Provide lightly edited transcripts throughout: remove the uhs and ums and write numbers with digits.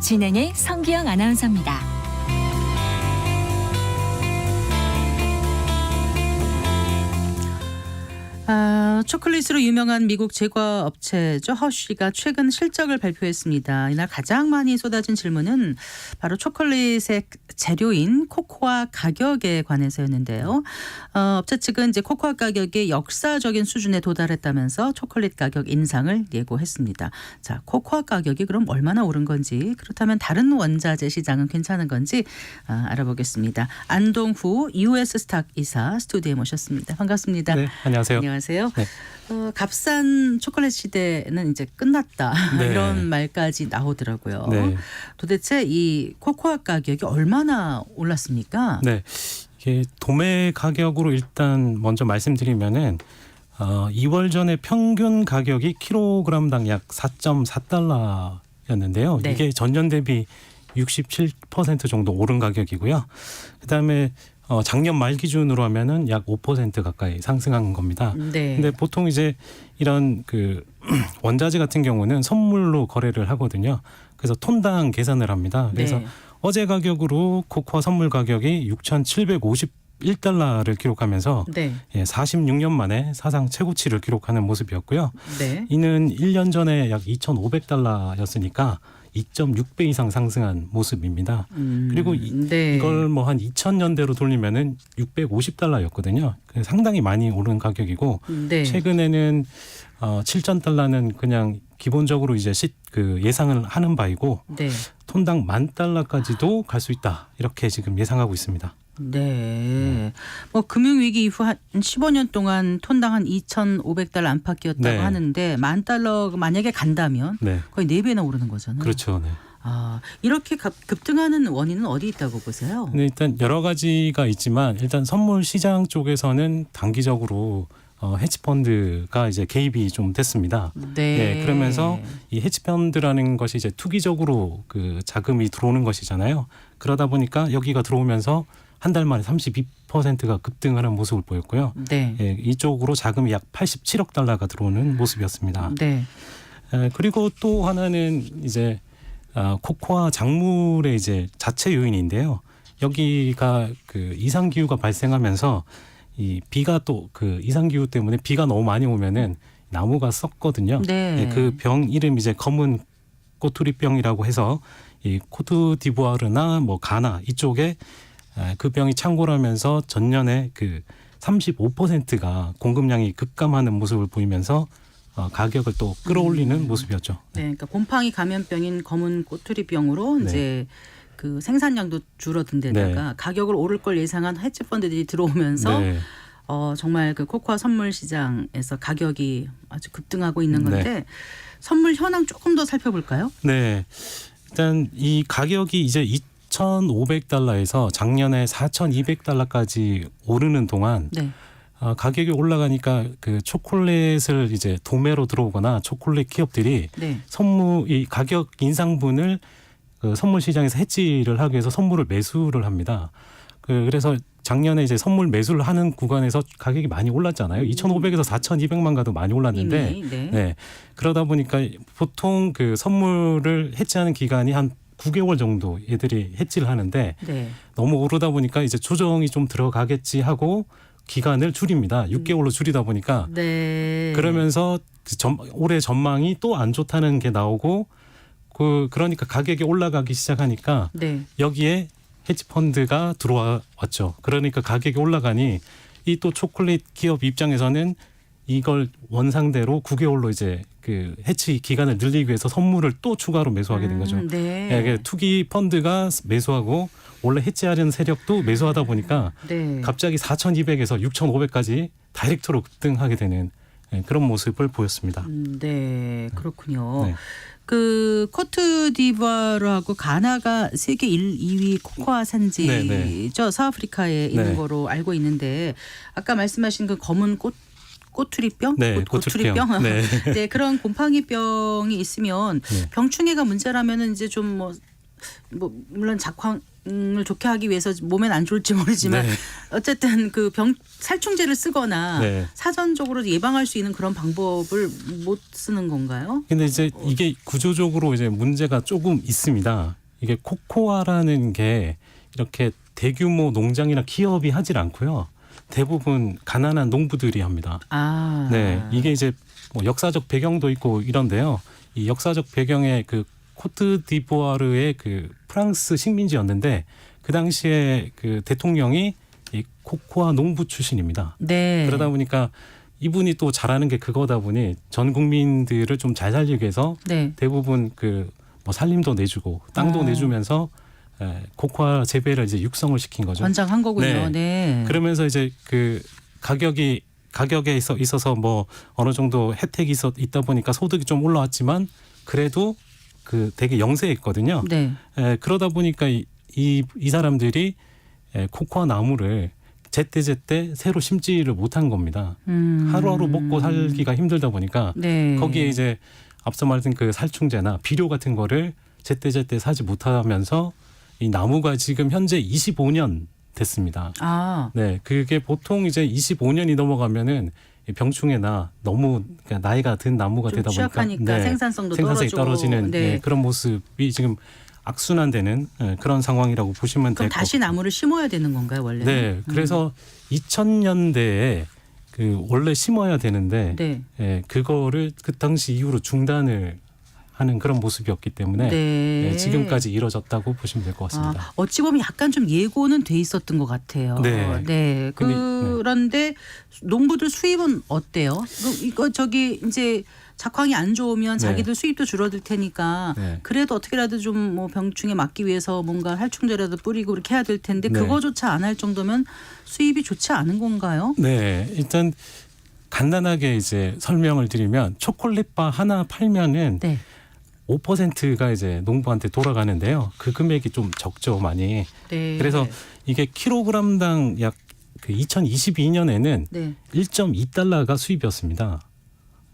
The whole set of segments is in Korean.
진행의 성기영 아나운서입니다. 초콜릿으로 유명한 미국 제과 업체죠. 허쉬가 최근 실적을 발표했습니다. 이날 가장 많이 쏟아진 질문은 바로 초콜릿의 재료인 코코아 가격에 관해서였는데요. 업체 측은 이제 코코아 가격이 역사적인 수준에 도달했다면서 초콜릿 가격 인상을 예고했습니다. 자, 코코아 가격이 그럼 얼마나 오른 건지, 그렇다면 다른 원자재 시장은 괜찮은 건지 알아보겠습니다. 안동후 US 스탁 이사 스튜디오에 모셨습니다. 반갑습니다. 네, 안녕하세요. 안녕하세요. 네. 값싼 초콜릿 시대는 이제 끝났다. 네. 이런 말까지 나오더라고요. 네. 도대체 이 코코아 가격이 얼마나 올랐습니까? 네, 이게 도매 가격으로 일단 먼저 말씀드리면은 2월 전에 평균 가격이 킬로그램당 약 4.4달러였는데요. 네. 이게 전년 대비 67% 정도 오른 가격이고요. 그다음에 작년 말 기준으로 하면은 약 5% 가까이 상승한 겁니다. 네. 근데 보통 이제 이런 그 원자재 같은 경우는 선물로 거래를 하거든요. 그래서 톤당 계산을 합니다. 그래서 네. 어제 가격으로 코코아 선물 가격이 6,751달러를 기록하면서 네. 46년 만에 사상 최고치를 기록하는 모습이었고요. 네. 이는 1년 전에 약 2,500달러였으니까 2.6배 이상 상승한 모습입니다. 그리고 네. 이걸 뭐 한 2000년대로 돌리면은 650달러였거든요. 상당히 많이 오른 가격이고 네. 최근에는 7,000달러는 그냥 기본적으로 이제 예상을 하는 바이고 네. 톤당 10,000달러까지도 갈 수 있다. 이렇게 지금 예상하고 있습니다. 네. 뭐 금융위기 이후 한 15년 동안 톤당 한 2,500달러 안팎이었다고 네. 하는데 10,000달러 만약에 간다면 네. 거의 4배나 오르는 거잖아요. 그렇죠. 네. 이렇게 급등하는 원인은 어디 있다고 보세요? 네, 일단 여러 가지가 있지만 일단 선물 시장 쪽에서는 단기적으로 헤지펀드가 이제 개입이 좀 됐습니다. 네. 그러면서 이 헤지펀드라는 것이 이제 투기적으로 그 자금이 들어오는 것이잖아요. 그러다 보니까 여기가 들어오면서 한 달 만에 32%가 급등하는 모습을 보였고요. 네. 이쪽으로 자금이 약 87억 달러가 들어오는 모습이었습니다. 네. 그리고 또 하나는 이제 코코아 작물의 이제 자체 요인인데요. 여기가 그 이상 기후가 발생하면서 이 비가 또 그 이상 기후 때문에 비가 너무 많이 오면은 나무가 썩거든요. 네. 그 병 이름 이제 검은 꼬투리병이라고 해서 이 코트디부아르나 뭐 가나 이쪽에 그 병이 창궐하면서 전년에 그 35%가 공급량이 급감하는 모습을 보이면서 가격을 또 끌어올리는 모습이었죠. 네. 그러니까 곰팡이 감염병인 검은 꼬투리병으로 네. 이제 그 생산량도 줄어든 데다가 가격을 오를 걸 예상한 헤지펀드들이 들어오면서 네. 정말 그 코코아 선물 시장에서 가격이 아주 급등하고 있는 건데 네. 선물 현황 조금 더 살펴볼까요? 네. 일단 이 가격이 이제 2,500달러에서 작년에 4,200달러까지 오르는 동안 네. 가격이 올라가니까 그 초콜릿을 이제 도매로 들어오거나 초콜릿 기업들이 네. 이 가격 인상분을 그 선물 시장에서 해지를 하기 위해서 선물을 매수를 합니다. 그래서 작년에 이제 선물 매수를 하는 구간에서 가격이 많이 올랐잖아요. 2,500에서 4,200만 가도 많이 올랐는데, 이미, 네. 네. 그러다 보니까 보통 그 선물을 해지하는 기간이 한 9개월 정도 얘들이 해지를 하는데 네. 너무 오르다 보니까 이제 조정이 좀 들어가겠지 하고 기간을 줄입니다. 6개월로 줄이다 보니까 네. 그러면서 올해 전망이 또 안 좋다는 게 나오고 그러니까 가격이 올라가기 시작하니까 네. 여기에 헤지펀드가 들어왔죠. 그러니까 가격이 올라가니 이 또 초콜릿 기업 입장에서는 이걸 원상대로 9개월로 이제 그 해치 기간을 늘리기 위해서 선물을 또 추가로 매수하게 된 거죠. 네. 투기 펀드가 매수하고 원래 해치하려는 세력도 매수하다 보니까 네. 갑자기 4,200에서 6,500까지 다이렉트로 급등하게 되는 그런 모습을 보였습니다. 네. 그렇군요. 네. 그 코트디부아르하고 가나가 세계 1, 2위 코코아 산지죠. 네, 서아프리카에 있는 네. 거로 알고 있는데 아까 말씀하신 그 검은 꼬투리병? 네, 꼬투리병. 네. 네, 그런 곰팡이병이 있으면 네. 병충해가 문제라면은 이제 좀 뭐 물론 좋게 하기 위해서 몸엔 안 좋을지 모르지만 네. 어쨌든 그 살충제를 쓰거나 네. 사전적으로 예방할 수 있는 그런 방법을 못 쓰는 건가요? 근데 이제 이게 구조적으로 이제 문제가 조금 있습니다. 이게 코코아라는 게 이렇게 대규모 농장이나 기업이 하질 않고요. 대부분 가난한 농부들이 합니다. 아, 네, 이게 이제 뭐 역사적 배경도 있고 이런데요. 이 역사적 배경의 그 코트디부아르의 그 프랑스 식민지였는데 그 당시에 그 대통령이 이 코코아 농부 출신입니다. 네. 그러다 보니까 이분이 또 잘하는 게 그거다 보니 전 국민들을 좀 잘 살리기 위해서 네. 대부분 그 뭐 살림도 내주고 땅도 내주면서 코코아 재배를 이제 육성을 시킨 거죠. 권장한 거군요. 네. 네. 그러면서 이제 그 가격에 있어서 뭐 어느 정도 혜택이 있다 보니까 소득이 좀 올라왔지만 그래도 그 되게 영세했거든요. 네. 그러다 보니까 이 사람들이 코코아 나무를 제때 새로 심지를 못한 겁니다. 하루하루 먹고 살기가 힘들다 보니까 네. 거기에 이제 앞서 말했던 그 살충제나 비료 같은 거를 제때 사지 못하면서 이 나무가 지금 현재 25년 됐습니다. 아, 네, 그게 보통 이제 25년이 넘어가면은 이 병충해나 너무 그러니까 나이가 든 나무가 좀 되다 보니까 취약하니까 생산성도 생산성이 떨어지고. 떨어지는 네. 그런 모습이 지금 악순환되는 그런 상황이라고 보시면 그럼 될 것 다시 나무를 심어야 되는 건가요, 원래? 네, 그래서 2000년대에 그 원래 심어야 되는데 네. 그거를 그 당시 이후로 중단을 하는 그런 모습이었기 때문에 네. 지금까지 이뤄졌다고 보시면 될 것 같습니다. 아, 어찌 보면 약간 좀 예고는 돼 있었던 것 같아요. 네. 네. 근데, 그런데 농부들 수입은 어때요? 이거 저기 이제 작황이 안 좋으면 네. 자기들 수입도 줄어들 테니까 네. 그래도 어떻게라도 좀 뭐 병충해 막기 위해서 뭔가 살충제라도 뿌리고 그렇게 해야 될 텐데 네. 그거조차 안 할 정도면 수입이 좋지 않은 건가요? 네, 일단 간단하게 이제 설명을 드리면 초콜릿바 하나 팔면은 네. 5%가 이제 농부한테 돌아가는데요. 그 금액이 좀 적죠, 많이. 네. 그래서 이게 킬로그램당 약 그 2022년에는 네. 1.2달러가 수입이었습니다.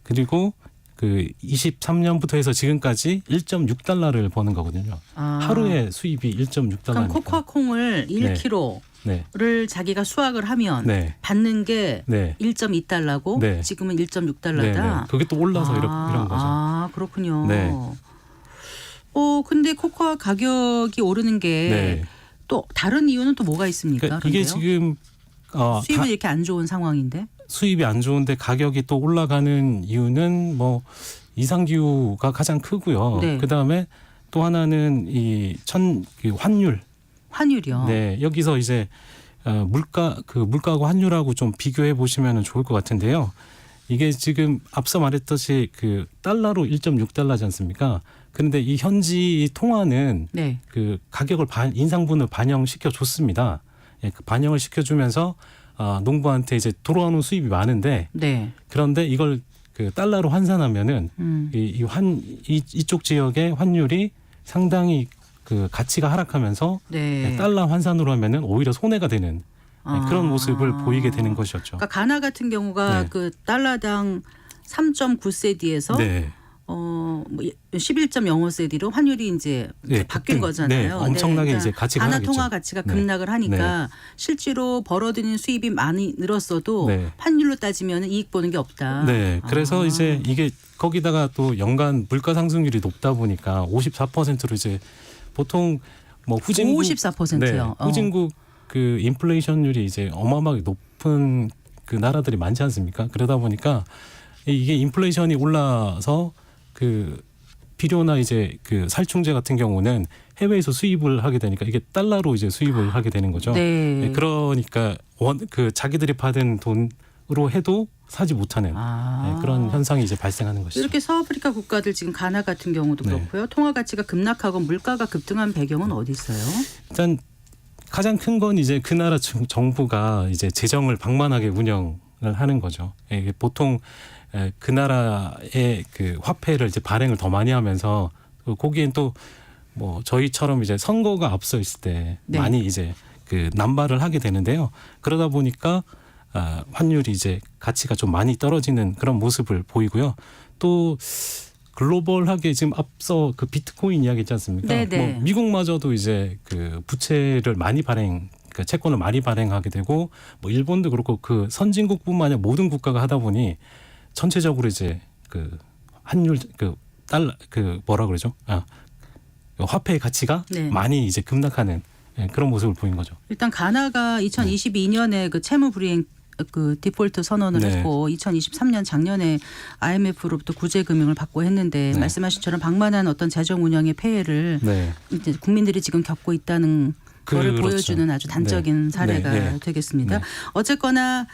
그리고 그 23년부터 해서 지금까지 1.6달러를 버는 거거든요. 아. 하루에 수입이 1.6달러니까. 그럼 코코아 콩을 1kg를 네. 자기가 수확을 하면 네. 받는 게 네. 1.2달러고 네. 지금은 1.6달러다. 네. 네. 그게 또 올라서 이런 거죠. 아, 그렇군요. 네. 근데 코코아 가격이 오르는 게 또 네. 다른 이유는 또 뭐가 있습니까? 그러니까 이게 그런데요? 지금 수입은 이렇게 안 좋은 상황인데. 수입이 안 좋은데 가격이 또 올라가는 이유는 뭐 이상기후가 가장 크고요. 네. 그다음에 또 하나는 그 환율. 환율이요. 네, 여기서 이제 물가하고 환율하고 좀 비교해 보시면 좋을 것 같은데요. 이게 지금 앞서 말했듯이 그 달러로 1.6달러지 않습니까? 그런데 이 현지 통화는 네. 그 가격을 인상분을 반영시켜 줬습니다. 그 반영을 시켜주면서 농부한테 이제 들어오는 수입이 많은데 네. 그런데 이걸 그 달러로 환산하면은 이쪽 지역의 환율이 상당히 그 가치가 하락하면서 네. 달러 환산으로 하면은 오히려 손해가 되는 그런 모습을 보이게 되는 것이었죠. 그러니까 가나 같은 경우가 네. 그 달러당 3.9세디에서 네. 뭐 11.05세디로 환율이 이제 네, 바뀐 급등. 거잖아요. 네, 엄청나게 그러니까 이제 가치가 가나 하락했죠. 통화 가치가 네. 급락을 하니까 실제로 벌어들이는 수입이 많이 늘었어도 네. 환율로 따지면 이익 보는 게 없다. 네, 그래서 아. 이제 이게 거기다가 또 연간 물가 상승률이 높다 보니까 54%로 이제 보통 뭐 후진국 54%요. 네, 후진국 그 인플레이션율이 이제 어마어마하게 높은 그 나라들이 많지 않습니까? 그러다 보니까 이게 인플레이션이 올라서 그 비료나 이제 그 살충제 같은 경우는 해외에서 수입을 하게 되니까 이게 달러로 이제 수입을 하게 되는 거죠. 네. 그러니까 그 자기들이 받은 돈으로 해도 사지 못하는 그런 현상이 이제 발생하는 것이죠. 이렇게 서아프리카 국가들 지금 가나 같은 경우도 네. 그렇고요. 통화 가치가 급락하고 물가가 급등한 배경은 어디 있어요? 일단 가장 큰 건 이제 그 나라 정부가 이제 재정을 방만하게 운영을 하는 거죠. 이게 보통 그 나라의 그 화폐를 이제 발행을 더 많이 하면서 거기엔 또 뭐 저희처럼 이제 선거가 앞서 있을 때 네. 많이 이제 그 남발을 하게 되는데요. 그러다 보니까 환율이 이제 가치가 좀 많이 떨어지는 그런 모습을 보이고요. 또 글로벌하게 지금 앞서 그 비트코인 이야기 있지 않습니까? 네네. 뭐 미국마저도 이제 그 부채를 많이 그 채권을 많이 발행하게 되고 뭐 일본도 그렇고 그 선진국뿐만 아니라 모든 국가가 하다 보니 전체적으로 이제 그 환율 그 달러 그 뭐라 그러죠? 화폐의 가치가 네. 많이 이제 급락하는 그런 모습을 보인 거죠. 일단 가나가 2022년에 그 채무 불이행 그 디폴트 선언을 네. 했고 2023년 작년에 IMF로부터 구제 금융을 받고 했는데 네. 말씀하신처럼 방만한 어떤 재정 운영의 폐해를 네. 이제 국민들이 지금 겪고 있다는 거를 그렇죠. 보여주는 아주 단적인 네. 사례가 네. 되겠습니다. 네. 어쨌거나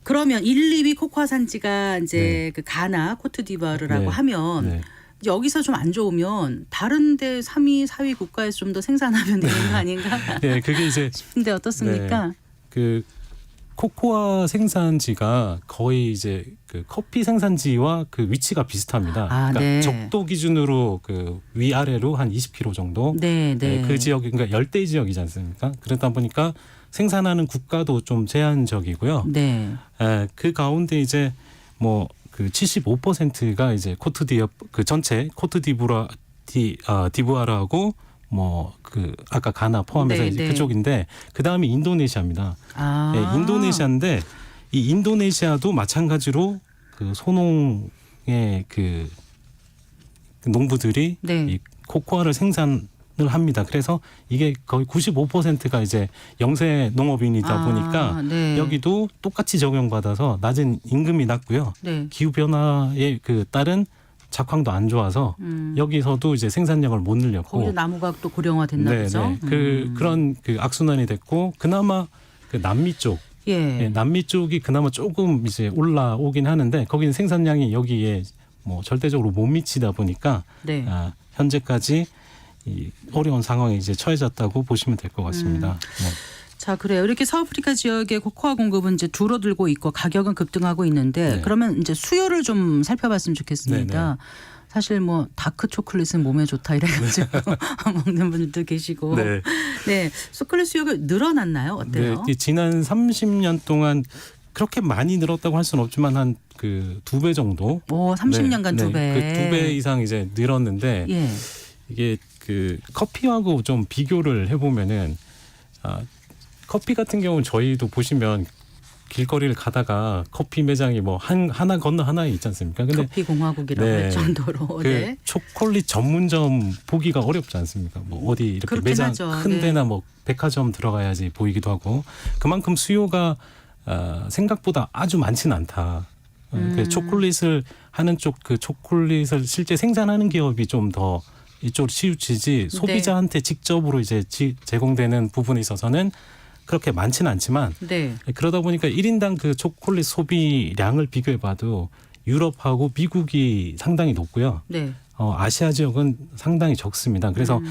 그러면 1, 2위 코코아 산지가 이제 네. 그 가나, 코트디부아르라고 네. 하면 네. 이제 여기서 좀 안 좋으면 다른데 3위, 4위 국가에서 좀 더 생산하면 되는 거 아닌가 네, 그게 이제 싶은데 어떻습니까? 그 코코아 생산지가 거의 이제 그 커피 생산지와 그 위치가 비슷합니다. 아, 그러니까 네. 적도 기준으로 그 위아래로 한 20km 정도. 네, 네. 그 지역이 그러니까 열대 지역이지 않습니까? 그러다 보니까 생산하는 국가도 좀 제한적이고요. 네. 그 가운데 이제 뭐 그 75%가 이제 그 전체 디부아르하고 뭐 그 아까 가나 포함해서 네, 이제 네. 그쪽인데 그 다음이 인도네시아입니다. 아. 네, 인도네시아인데 이 인도네시아도 마찬가지로 그 소농의 그 농부들이 네. 이 코코아를 생산을 합니다. 그래서 이게 거의 95%가 이제 영세 농업인이다 보니까 네. 여기도 똑같이 적용받아서 낮은 임금이 낮고요. 네. 기후 변화에 그 따른 작황도 안 좋아서 여기서도 이제 생산량을 못 늘렸고 거기도 나무가 또 고령화됐나 보죠. 그런 그 악순환이 됐고 그나마 그 남미 쪽 예. 남미 쪽이 그나마 조금 이제 올라오긴 하는데 거기는 생산량이 여기에 뭐 절대적으로 못 미치다 보니까 네. 현재까지 이 어려운 상황에 이제 처해졌다고 보시면 될 것 같습니다. 네. 자, 그래요. 이렇게 서아프리카 지역의 코코아 공급은 이제 줄어들고 있고 가격은 급등하고 있는데 네. 그러면 이제 수요를 좀 살펴봤으면 좋겠습니다. 네, 사실 뭐 다크 초콜릿은 몸에 좋다 이래가지고 먹는 분들도 계시고. 네. 네. 초콜릿 수요가 늘어났나요? 어때요? 네, 지난 30년 동안 그렇게 많이 늘었다고 할 수는 없지만 한 그 2배 정도. 오, 30년간 두 배. 그 2배 이상 이제 늘었는데 예. 이게 그 커피하고 좀 비교를 해보면은 커피 같은 경우는 저희도 보시면 길거리를 가다가 커피 매장이 뭐 하나 건너 하나에 있지 않습니까? 근데 커피 공화국이라고 네. 할 정도로. 그 네. 초콜릿 전문점 보기가 어렵지 않습니까? 뭐 어디 이렇게 그렇긴 매장 하죠. 큰 네. 데나 뭐 백화점 들어가야지 보이기도 하고 그만큼 수요가 생각보다 아주 많지는 않다. 그 초콜릿을 하는 쪽 그 초콜릿을 실제 생산하는 기업이 좀 더 이쪽으로 치우치지 소비자한테 직접으로 이제 제공되는 부분에 있어서는 그렇게 많지는 않지만 네. 그러다 보니까 1인당 그 초콜릿 소비량을 비교해봐도 유럽하고 미국이 상당히 높고요. 네. 아시아 지역은 상당히 적습니다. 그래서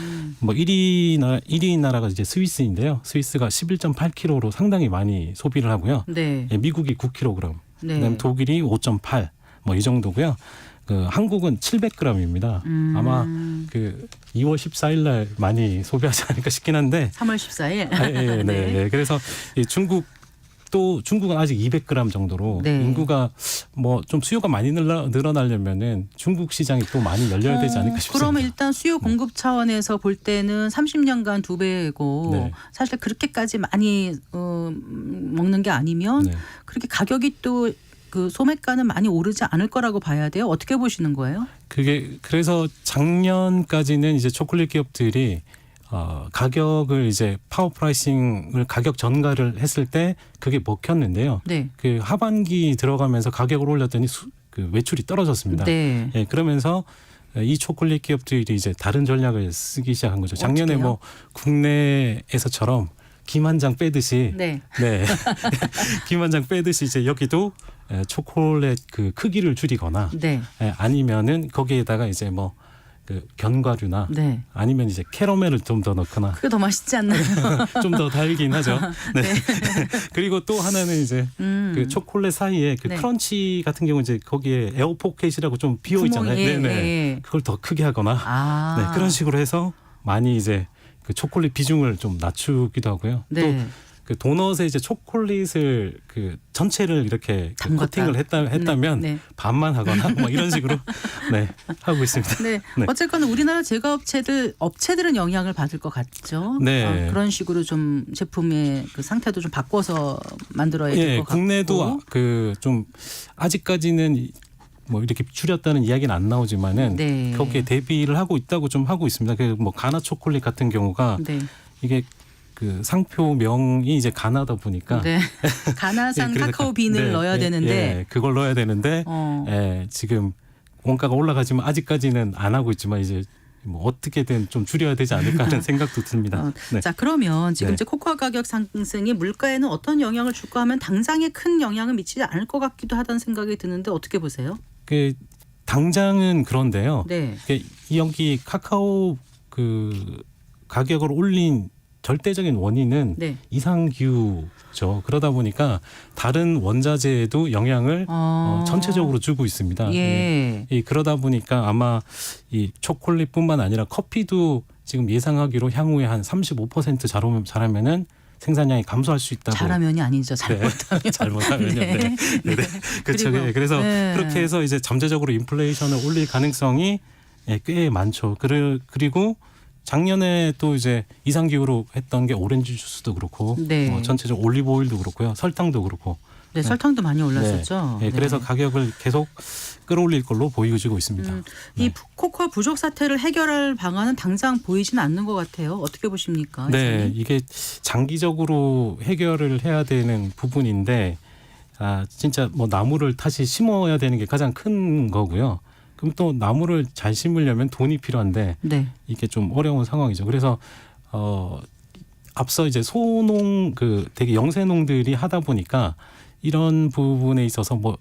뭐 1위 나라가 이제 스위스인데요. 스위스가 11.8kg로 상당히 많이 소비를 하고요. 네. 미국이 9kg, 네. 그다음에 독일이 5.8, 뭐 이 정도고요. 그 한국은 700g입니다. 아마 그 2월 14일 날 많이 소비하지 않을까 싶긴 한데. 3월 14일. 네. 네. 그래서 이 중국은 아직 200g 정도로 네. 인구가 뭐 좀 수요가 많이 늘어나려면은 중국 시장이 또 많이 열려야 되지 않을까 싶습니다. 그러면 일단 수요 공급 차원에서 볼 때는 30년간 2배고 네. 사실 그렇게까지 많이 먹는 게 아니면 네. 그렇게 가격이 또 그 소매가는 많이 오르지 않을 거라고 봐야 돼요. 어떻게 보시는 거예요? 그래서 작년까지는 이제 초콜릿 기업들이 가격을 이제 파워 프라이싱을 가격 전가를 했을 때 그게 먹혔는데요. 네. 그 하반기 들어가면서 가격을 올렸더니 그 매출이 떨어졌습니다. 네. 예, 그러면서 이 초콜릿 기업들이 이제 다른 전략을 쓰기 시작한 거죠. 작년에 어떻게요? 뭐 국내에서처럼 김 한 장 빼듯이 네. 김 한 장 빼듯이 이제 여기도 초콜릿 그 크기를 줄이거나 네. 아니면은 거기에다가 이제 뭐 그 견과류나 네. 아니면 이제 캐러멜을 좀 더 넣거나 그게 더 맛있지 않나요? 좀 더 달긴 하죠. 네. 그리고 또 하나는 이제 그 초콜릿 사이에 그 네. 크런치 같은 경우 이제 거기에 에어 포켓이라고 좀 비어 있잖아요. 구멍이, 네네. 예. 그걸 더 크게 하거나 아. 네, 그런 식으로 해서 많이 이제 그 초콜릿 비중을 좀 낮추기도 하고요. 네. 또 그 도넛에 이제 초콜릿을 그 전체를 이렇게 그 담갔다. 코팅을 했다면 네. 반만 하거나 뭐 이런 식으로 네, 하고 있습니다. 네. 네. 어쨌거나 우리나라 제과 업체들은 영향을 받을 것 같죠. 네. 그런 식으로 좀 제품의 그 상태도 좀 바꿔서 만들어야 될 것 같고. 국내도 그 좀 아직까지는 뭐 이렇게 줄였다는 이야기는 안 나오지만은 네. 거기에 대비를 하고 있다고 좀 하고 있습니다. 그 뭐 가나 초콜릿 같은 경우가 네. 이게 그 상표명이 이제 가나다 보니까 네. 가나산 그래서 카카오 빈을 네, 넣어야 되는데 그걸 넣어야 되는데 지금 원가가 올라가지만 아직까지는 안 하고 있지만 이제 뭐 어떻게든 좀 줄여야 되지 않을까 하는 생각도 듭니다. 네. 자, 그러면 지금 네. 이제 코코아 가격 상승이 물가에는 어떤 영향을 줄까 하면 당장에 큰 영향을 미치지 않을 것 같기도 하다는 생각이 드는데 어떻게 보세요? 그 당장은 그런데요. 네. 여기 카카오 그 가격을 올린 절대적인 원인은 네. 이상기후죠. 그러다 보니까 다른 원자재에도 영향을 전체적으로 주고 있습니다. 예. 그러다 보니까 아마 이 초콜릿뿐만 아니라 커피도 지금 예상하기로 향후에 한 35% 잘하면은 생산량이 감소할 수 있다고. 잘하면이 아니죠. 잘못하면. 네. 잘못하면요. 네. 네. 네. 네. 그렇죠. 그리고, 그래서 네. 그렇게 해서 이제 잠재적으로 인플레이션을 올릴 가능성이 꽤 많죠. 그리고 작년에 또 이제 이상기후로 했던 게 오렌지 주스도 그렇고 네. 전체적으로 올리브 오일도 그렇고요. 설탕도 그렇고. 네, 설탕도 많이 올랐었죠. 네. 그래서 가격을 계속 끌어올릴 걸로 보여지고 있습니다. 이 코코아 부족 사태를 해결할 방안은 당장 보이지는 않는 것 같아요. 어떻게 보십니까? 네, 이사님? 이게 장기적으로 해결을 해야 되는 부분인데 진짜 뭐 나무를 다시 심어야 되는 게 가장 큰 거고요. 그럼 또 나무를 잘 심으려면 돈이 필요한데 네. 이게 좀 어려운 상황이죠. 그래서 앞서 이제 소농 되게 영세농들이 하다 보니까 이런 부분에 있어서 뭐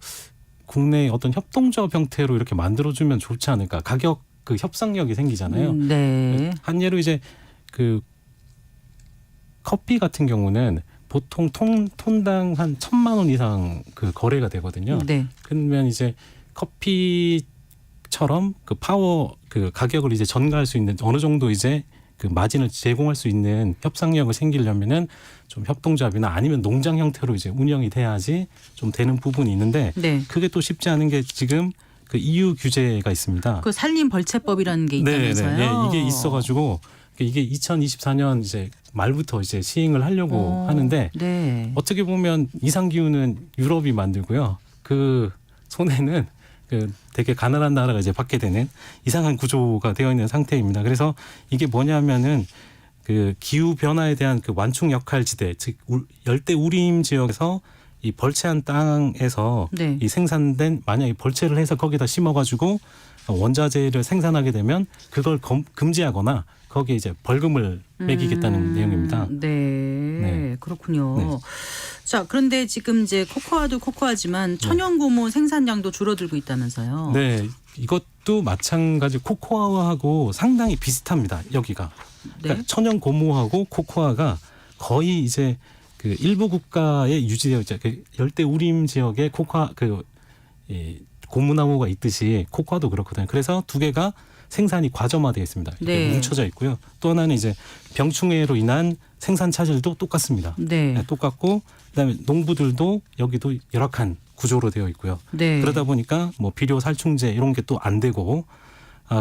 국내 어떤 협동조합 형태로 이렇게 만들어주면 좋지 않을까. 가격 그 협상력이 생기잖아요. 네. 한 예로 이제 그 커피 같은 경우는 보통 톤당 한 1,000만 원 이상 그 거래가 되거든요. 네. 그러면 이제 커피처럼 그 파워 그 가격을 이제 전가할 수 있는 어느 정도 이제 그 마진을 제공할 수 있는 협상력을 생기려면은 좀 협동조합이나 아니면 농장 형태로 이제 운영이 돼야지 좀 되는 부분이 있는데 네. 그게 또 쉽지 않은 게 지금 그 EU 규제가 있습니다. 그 산림 벌채법이라는 게 있다면서요? 네, 이게 있어가지고 이게 2024년 이제 말부터 이제 시행을 하려고 하는데 네. 어떻게 보면 이상기후는 유럽이 만들고요. 그 손해는 그 되게 가난한 나라가 이제 받게 되는 이상한 구조가 되어 있는 상태입니다. 그래서 이게 뭐냐면은 그 기후 변화에 대한 그 완충 역할 지대, 즉 열대 우림 지역에서 이 벌채한 땅에서 네. 이 생산된 만약에 벌채를 해서 거기다 심어가지고 원자재를 생산하게 되면 그걸 금지하거나 거기에 이제 벌금을 매기겠다는 내용입니다. 네, 그렇군요. 네. 자, 그런데 지금 이제 코코아도 코코아지만 천연 고무 생산량도 줄어들고 있다면서요? 네, 이것도 마찬가지 코코아하고 상당히 비슷합니다. 여기가 그러니까 네. 천연 고무하고 코코아가 거의 이제 그 일부 국가에 유지되어 있죠. 그 열대 우림 지역에 코코아 이 고무나무가 있듯이 코코아도 그렇거든요. 그래서 두 개가 생산이 과점화되어 있습니다. 이게 네. 뭉쳐져 있고요. 또 하나는 이제 병충해로 인한 생산 차질도 똑같습니다. 네. 네, 똑같고 그다음에 농부들도 여기도 열악한 구조로 되어 있고요. 네. 그러다 보니까 뭐 비료 살충제 이런 게 또 안 되고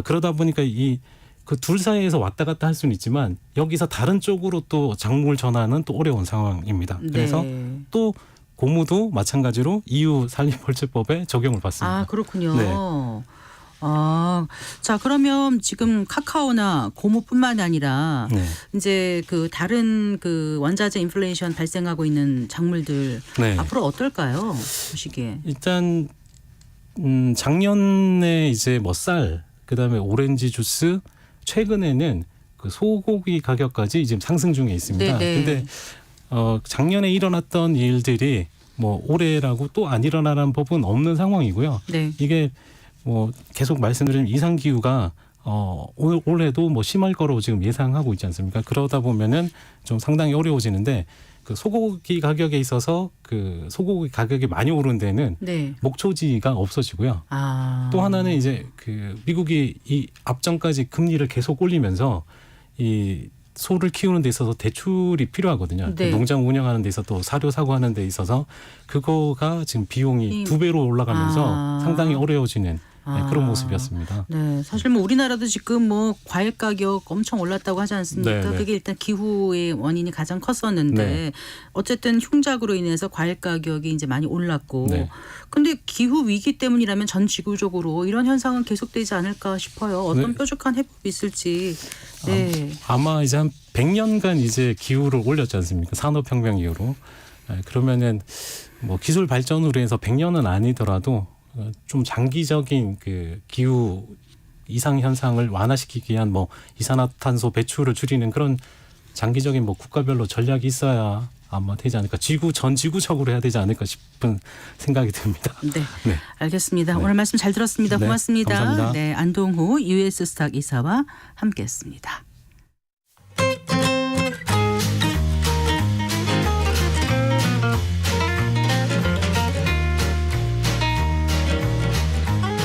그러다 보니까 이 그 둘 사이에서 왔다 갔다 할 수는 있지만 여기서 다른 쪽으로 또 작물 전환은 또 어려운 상황입니다. 그래서 네. 또 고무도 마찬가지로 EU 산림벌채법에 적용을 받습니다. 아, 그렇군요. 네. 자, 그러면 지금 카카오나 고무뿐만 아니라 네. 이제 그 다른 그 원자재 인플레이션 발생하고 있는 작물들 네. 앞으로 어떨까요? 보시기에. 일단 작년에 이제 뭐 쌀, 그다음에 오렌지 주스, 최근에는 그 소고기 가격까지 지금 상승 중에 있습니다. 네네. 근데 작년에 일어났던 일들이 뭐 올해라고 또 안 일어나라는 법은 없는 상황이고요. 네. 이게 뭐 계속 말씀드린 이상 기후가 올해도 뭐 심할 거로 지금 예상하고 있지 않습니까? 그러다 보면은 좀 상당히 어려워지는데 그 소고기 가격에 있어서 그 소고기 가격이 많이 오른 데는 네. 목초지가 없어지고요. 또 하나는 이제 그 미국이 이 앞전까지 금리를 계속 올리면서 이 소를 키우는 데 있어서 대출이 필요하거든요. 네. 농장 운영하는 데 있어서 또 사료 사고하는 데 있어서 그거가 지금 비용이 2배로 올라가면서 상당히 어려워지는 그런 모습이었습니다. 네, 사실 뭐 우리나라도 지금 뭐 과일 가격 엄청 올랐다고 하지 않습니까? 네, 네. 그게 일단 기후의 원인이 가장 컸었는데 네. 어쨌든 흉작으로 인해서 과일 가격이 이제 많이 올랐고, 네. 근데 기후 위기 때문이라면 전 지구적으로 이런 현상은 계속되지 않을까 싶어요. 어떤 네. 뾰족한 해법이 있을지. 네. 아마 이제 한 100년간 이제 기후를 올렸지 않습니까? 산업혁명 이후로. 그러면은 뭐 기술 발전으로 해서 100년은 아니더라도 좀 장기적인 그 기후 이상 현상을 완화시키기 위한 뭐 이산화탄소 배출을 줄이는 그런 장기적인 뭐 국가별로 전략이 있어야 아마 되지 않을까. 전 지구적으로 해야 되지 않을까 싶은 생각이 듭니다. 네, 네. 알겠습니다. 네. 오늘 말씀 잘 들었습니다. 네, 고맙습니다. 감사합니다. 네, 안동호 US 스탁 이사와 함께했습니다.